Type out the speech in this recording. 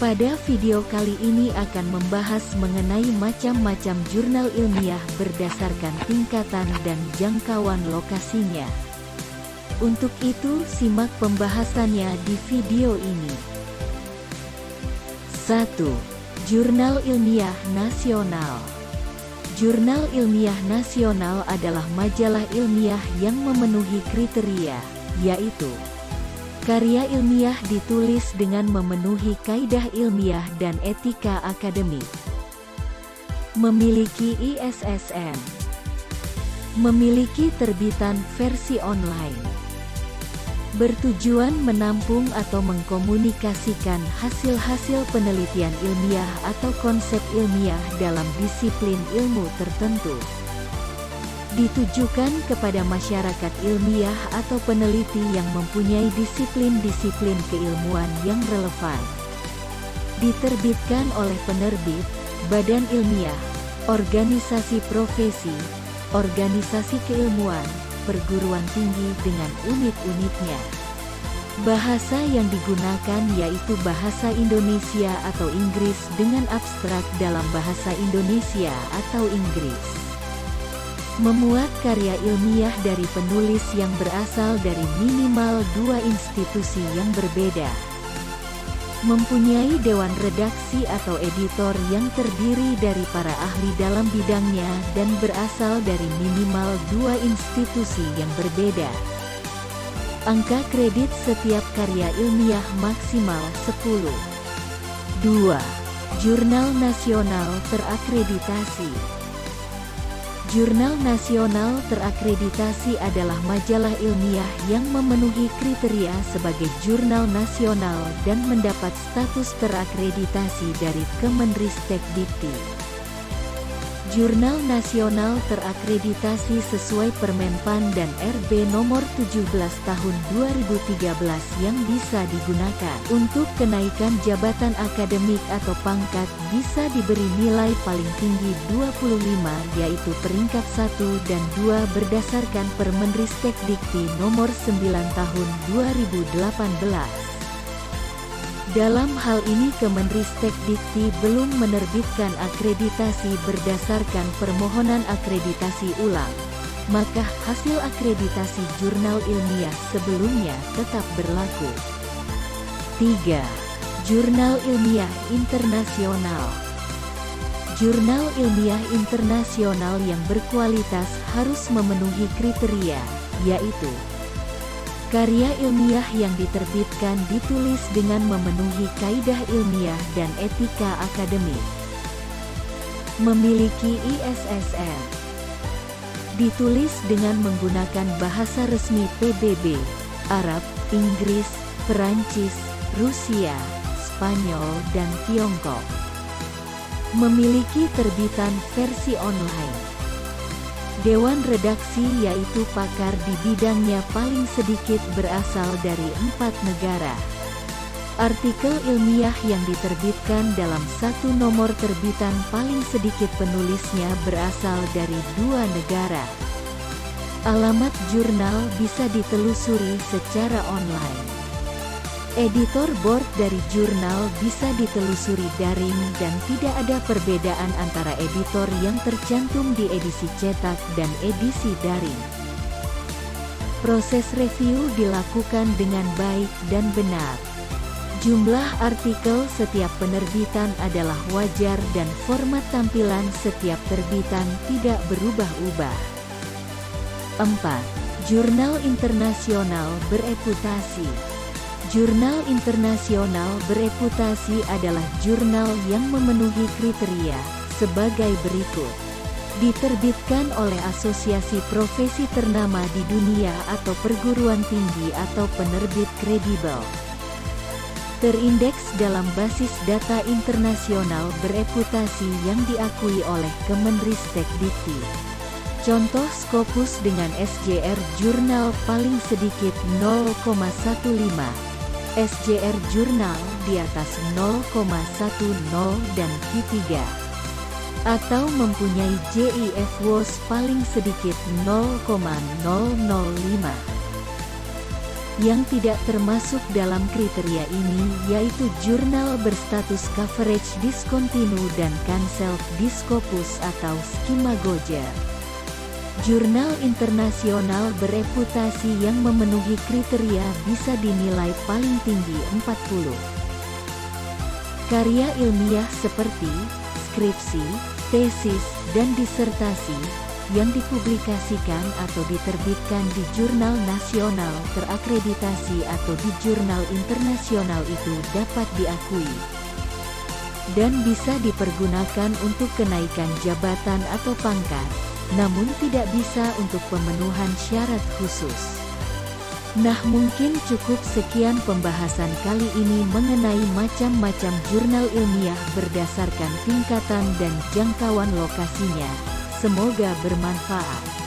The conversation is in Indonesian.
Pada video kali ini akan membahas mengenai macam-macam jurnal ilmiah berdasarkan tingkatan dan jangkauan lokasinya. Untuk itu, simak pembahasannya di video ini. 1. Jurnal Ilmiah Nasional. Jurnal Ilmiah Nasional adalah majalah ilmiah yang memenuhi kriteria, yaitu karya ilmiah ditulis dengan memenuhi kaidah ilmiah dan etika akademik. Memiliki ISSN. Memiliki terbitan versi online. Bertujuan menampung atau mengkomunikasikan hasil-hasil penelitian ilmiah atau konsep ilmiah dalam disiplin ilmu tertentu. Ditujukan kepada masyarakat ilmiah atau peneliti yang mempunyai disiplin-disiplin keilmuan yang relevan. Diterbitkan oleh penerbit, badan ilmiah, organisasi profesi, organisasi keilmuan, perguruan tinggi dengan unit-unitnya. Bahasa yang digunakan yaitu bahasa Indonesia atau Inggris dengan abstrak dalam bahasa Indonesia atau Inggris. Memuat karya ilmiah dari penulis yang berasal dari minimal 2 institusi yang berbeda. Mempunyai dewan redaksi atau editor yang terdiri dari para ahli dalam bidangnya dan berasal dari minimal 2 institusi yang berbeda. Angka kredit setiap karya ilmiah maksimal 10. 2. Jurnal Nasional Terakreditasi. Jurnal Nasional Terakreditasi adalah majalah ilmiah yang memenuhi kriteria sebagai jurnal nasional dan mendapat status terakreditasi dari Kemenristekdikti. Jurnal Nasional Terakreditasi sesuai Permenpan dan RB Nomor 17 Tahun 2013 yang bisa digunakan untuk kenaikan jabatan akademik atau pangkat bisa diberi nilai paling tinggi 25 yaitu peringkat 1 dan 2 berdasarkan Permenristekdikti Nomor 9 Tahun 2018. Dalam hal ini Kemenristekdikti belum menerbitkan akreditasi berdasarkan permohonan akreditasi ulang, maka hasil akreditasi jurnal ilmiah sebelumnya tetap berlaku. 3. Jurnal Ilmiah Internasional. Jurnal ilmiah internasional yang berkualitas harus memenuhi kriteria, yaitu karya ilmiah yang diterbitkan ditulis dengan memenuhi kaidah ilmiah dan etika akademik. Memiliki ISSN. Ditulis dengan menggunakan bahasa resmi PBB, Arab, Inggris, Perancis, Rusia, Spanyol, dan Tiongkok. Memiliki terbitan versi online. Dewan redaksi yaitu pakar di bidangnya paling sedikit berasal dari 4 negara. Artikel ilmiah yang diterbitkan dalam satu nomor terbitan paling sedikit penulisnya berasal dari 2 negara. Alamat jurnal bisa ditelusuri secara online. Editor board dari jurnal bisa ditelusuri daring dan tidak ada perbedaan antara editor yang tercantum di edisi cetak dan edisi daring. Proses review dilakukan dengan baik dan benar. Jumlah artikel setiap penerbitan adalah wajar dan format tampilan setiap terbitan tidak berubah-ubah. 4. Jurnal internasional bereputasi. Jurnal internasional bereputasi adalah jurnal yang memenuhi kriteria, sebagai berikut. Diterbitkan oleh asosiasi profesi ternama di dunia atau perguruan tinggi atau penerbit kredibel. Terindeks dalam basis data internasional bereputasi yang diakui oleh Kemenristekdikti. Contoh Scopus dengan SJR jurnal paling sedikit 0,15. SJR jurnal di atas 0,10 dan Q3. Atau mempunyai JIF WOS paling sedikit 0,005. Yang tidak termasuk dalam kriteria ini yaitu jurnal berstatus coverage discontinue dan cancelled di Scopus atau Skimagoger. Jurnal internasional bereputasi yang memenuhi kriteria bisa dinilai paling tinggi 40. Karya ilmiah seperti skripsi, tesis, dan disertasi yang dipublikasikan atau diterbitkan di jurnal nasional terakreditasi atau di jurnal internasional itu dapat diakui dan bisa dipergunakan untuk kenaikan jabatan atau pangkat, namun tidak bisa untuk pemenuhan syarat khusus. Nah, mungkin cukup sekian pembahasan kali ini mengenai macam-macam jurnal ilmiah berdasarkan tingkatan dan jangkauan lokasinya. Semoga bermanfaat.